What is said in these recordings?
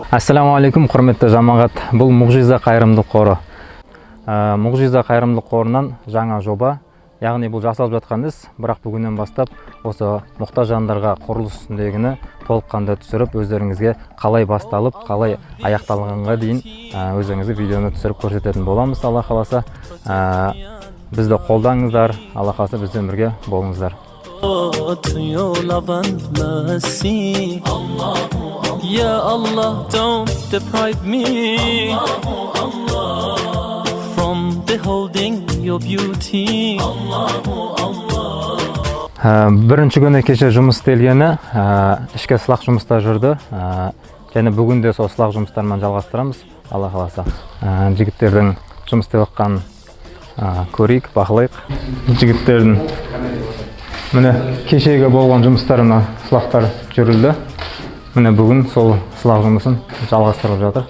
Ассаламу алейкум, құрметті жамағат. Бұл Мұғжиза қайырымдылық қоры. Мұғжиза қайырымдылық қорынан жаңа жоба. Яғни бұл жасалып жатқан іс, бірақ бүгіннен бастап осы мұқтаж жандарға құрылыс үстіндегіні толыққанды түсіріп, өздеріңізге қалай басталып, қалай аяқталғанға дейін өздеріңізге видеоны түсіріп көрсететін боламыз, Алла қаласа. Бізді қолдаңыздар, Алла қаласа бізден бірге болыңыздар. Ya Allah, don't deprive me from beholding your beauty. Бірінші күні кеше жұмыс істелгені, ішкі сылақ жұмыста жүрді. Және бүгін де сол сылақ жұмыстармен жалғастырамыз, Алла қаласа. Жігіттердің жұмыс істеп жатқанын көрейік, бақылайық. Жігіттердің міне кешегі болған жұмыстарына сылақтар жүрілді. Міне бүгін сол сылақ жұмысын жалғастырып жатыр.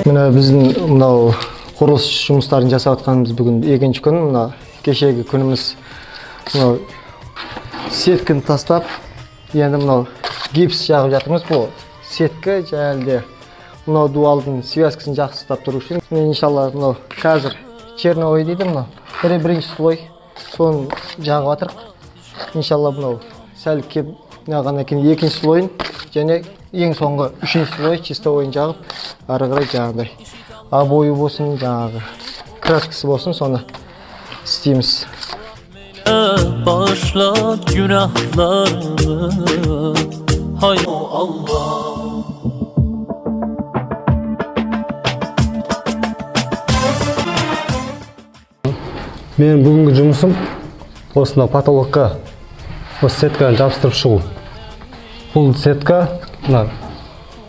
Міне біздің мынау құрылыс жұмыстарын жасап жатқанымыз бүгін екінші күн. Мына кешегі күніміз мынау сеткіні тастап, енді мынау гипс жағып жатырмыз. Бұл сеткі және мынау дуалдың связкасын жақсы ұстап тұру үшін. Иншалла мынау қазір черновой дейді мынау. Бірінші слой соны жағып жатырық. Иншалла мынау сәл кеп ғана кейін екінші слойын және ең соңғы үшінші слой чистовойын жағып, ары қарай жаңағыдай обойы болсын, жаңағы краскасы болсын, соны істейміз. Bağışla günahlarımı, hay Allah. Мен бүгінгі жұмысым осында потолокқа осы сетканы жабыстырып шығу. Бұл сетка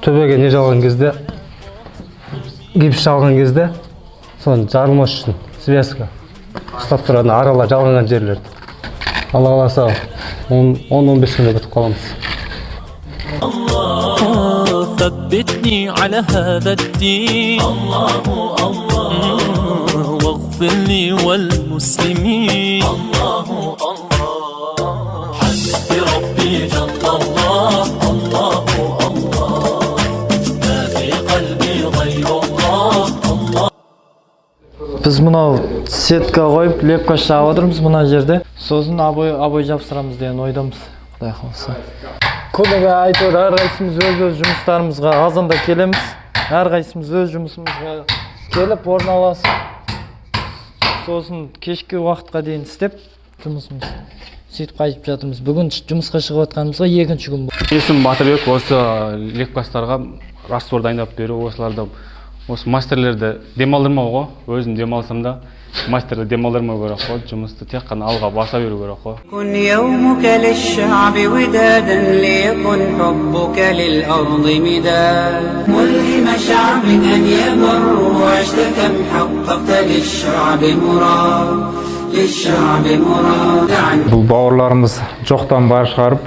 төбеге не жалған кезде, гипс жалған кезде, соны жарылмас үшін связка ұстап тұрады, аралар жалғанған жерлерді. Алла қаласа 10-15 күнде бітіп қаламыз. ثبتني على هذا الدين واغفر لي والمسلمين حسبي ربي جل الله الله الله ما في قلبي غير الله الله. Біз мынау сетка қойып, лепка шағып отырмыз мына жерде. Сосын обой жапсырамыз деген ойдамыз, Құдай қаласа. Көмек айтыр, әрқайсымыз өз жұмыстарымызға азанда келеміз. Әрқайсымыз өз жұмысымызға келіп, орналасып, сосын кешкі уақытқа дейін істеп, жұмысымыз сөйтіп қайтып жатырмыз. Бүгін жұмысқа шығып жатқанымызға екінші күн болды. Есім Батырбек, осы лепкастарға раствор дайындап беру, осыларды осы мастерлерді демалдырмауға, өзім демалсам да мастерді демалдырмау керек қой, жұмысты тек қана алға баса беру керек қой. كن يومك للشعب ودادا ليكن حبك للأرض مداد ملهم شعب أن يمر وعشت كم حققت للشعب مراد للشعب مراد. Бұл бауырларымыз жоқтан бар шығарып,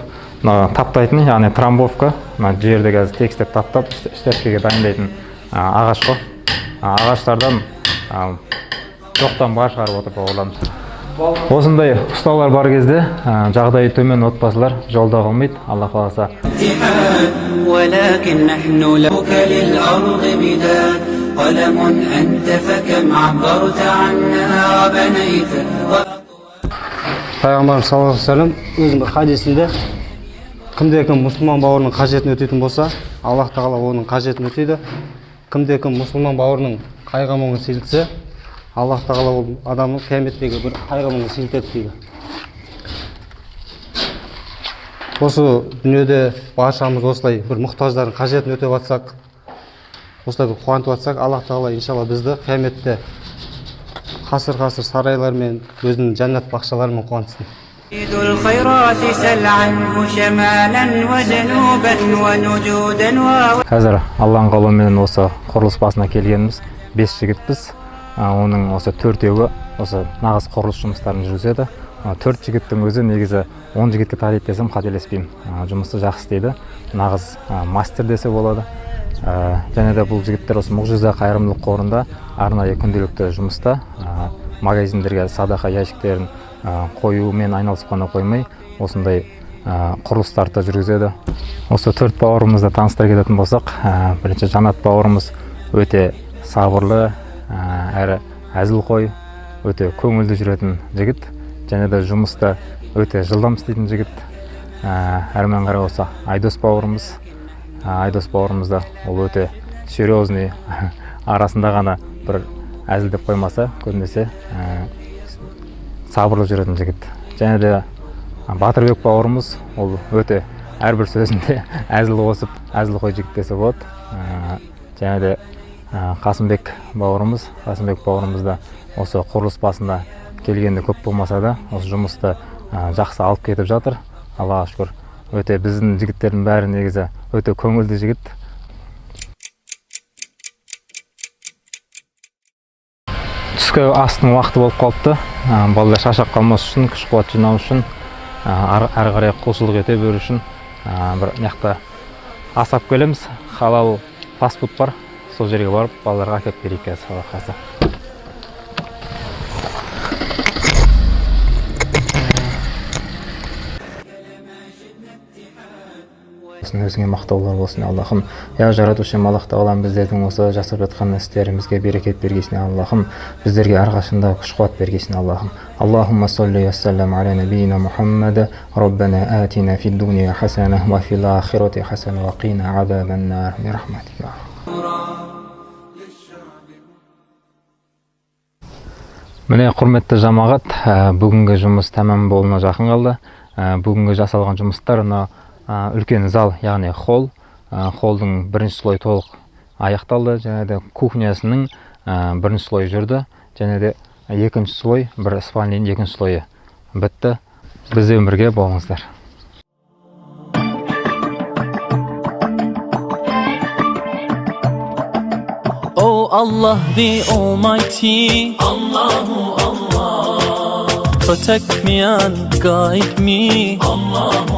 таптайтын, яғни трамбовка, жерді қазір текстеп таптап, штепкеге дайындайтын ағаш қой. Ағаштардан жоқтан бар шығарып отыр бауырларымыз. Осындай ұсталар бар кезде жағдайы төмен отбасылар жолда қалмайды, Алла қаласа. ولكن نحن لك للأرض مداد قلم أنت فكم عبرت عنها وبنيت. Пайғамбарымыз саллаллаху алейхи ва саллям өзінің бір хадисінде кімде-кім мұсылман бауырының қажетін өтейтін болса, Аллах тағала оның қажетін өтейді. Кімде-кім мұсылман бауырының қайғы-мұңын сейілтсе, Аллах тағала ол адамның қияметтегі бір қайғы-мұңын сейілтеді дейді. Осы дүниеде баршамыз осылай бір мұқтаждардың қажетін өтеп жатсақ, осылай бір қуантып жатсақ, Аллах тағала иншалла бізді қияметте қасыр-қасыр сарайлармен, өзінің жәннат бақшаларымен қуантсын. Қазір Алланың қалауымен осы құрылыс басына келгеніміз 5 жігітпіз. Оның осы 4-еуі осы нағыз құрылыс жұмыстарын жүргізеді. 4 жігіттің өзі негізі 10 жігітке тариды десем қателеспеймін. Жұмысты жақсы істейді, нағыз мастер десе болады. Және де бұл жігіттер осы Мұғжиза қайырымдылық қорында арнайы күнделікті жұмыста магазиндерге садақа ящиктерін қоюмен айналысып қана қоймай, осындай құрылыстарды жүргізеді. Осы 4 бауырымызды таныстыра кететін болсақ, бірінші Жанат бауырымыз өте сабырлы, әрі әзілқой, өте көңілді жүретін жігіт, және де жұмыста өте жылдам істейтін жігіт. Әрмен қарай осы Айдос бауырымызда ол өте серьезный, арасында ғана бір әзілдеп қоймаса, көбінесе сабырлы жүретін жігіт. Және де Батырбек бауырымыз, ол өте әрбір сөзінде әзіл қосып, әзілқой жігіт десе болады. Және де Қасымбек бауырымыз да осы құрылыс басында келгенде көп болмаса да, осы жұмысты жақсы алып кетіп жатыр. Аллаға шүкір. Өте біздің жігіттердің бәрі негізі өте көңілді жігіт. Түскі астың уақыты болып қалыпты. Балалар шаршап қалмас үшін, күш қуат жинау үшін, әрі қарай құлшылық ете беру үшін бір мықты ас алып келеміз. Халал фастфуд бар. Сол жерге барып, балаларға әкеліп берейік қазір, Алла қаласа. Өзіңе мақтаулар болсын, Аллахым. Я жаратушы Аллах тағалам, біздердің осы жасап жатқан істерімізге берекет бергесін, Аллахым. Біздерге әрқашанда күш-қуат бергесін, Аллахым. Аллахумма салли ва саллам аля набийина Мухаммад. Роббана атина фид дуния хасана ва фил ахирати хасана ва қина азабан нар би рахматика. Міне, құрметті жамағат, бүгінгі жұмыс тәмам болуына жақын қалды. Бүгінгі жасалған жұмыстар үлкен зал, яғни холл. Холлдың бірінші слой толық аяқталды, және де кухнясының бірінші слой жүрді, және де екінші слой, бір спальняның екінші слойы бітті. Бізбен бірге болыңыздар. Oh Allah the Almighty, Allahu Allah, protect me and guide me, Allahu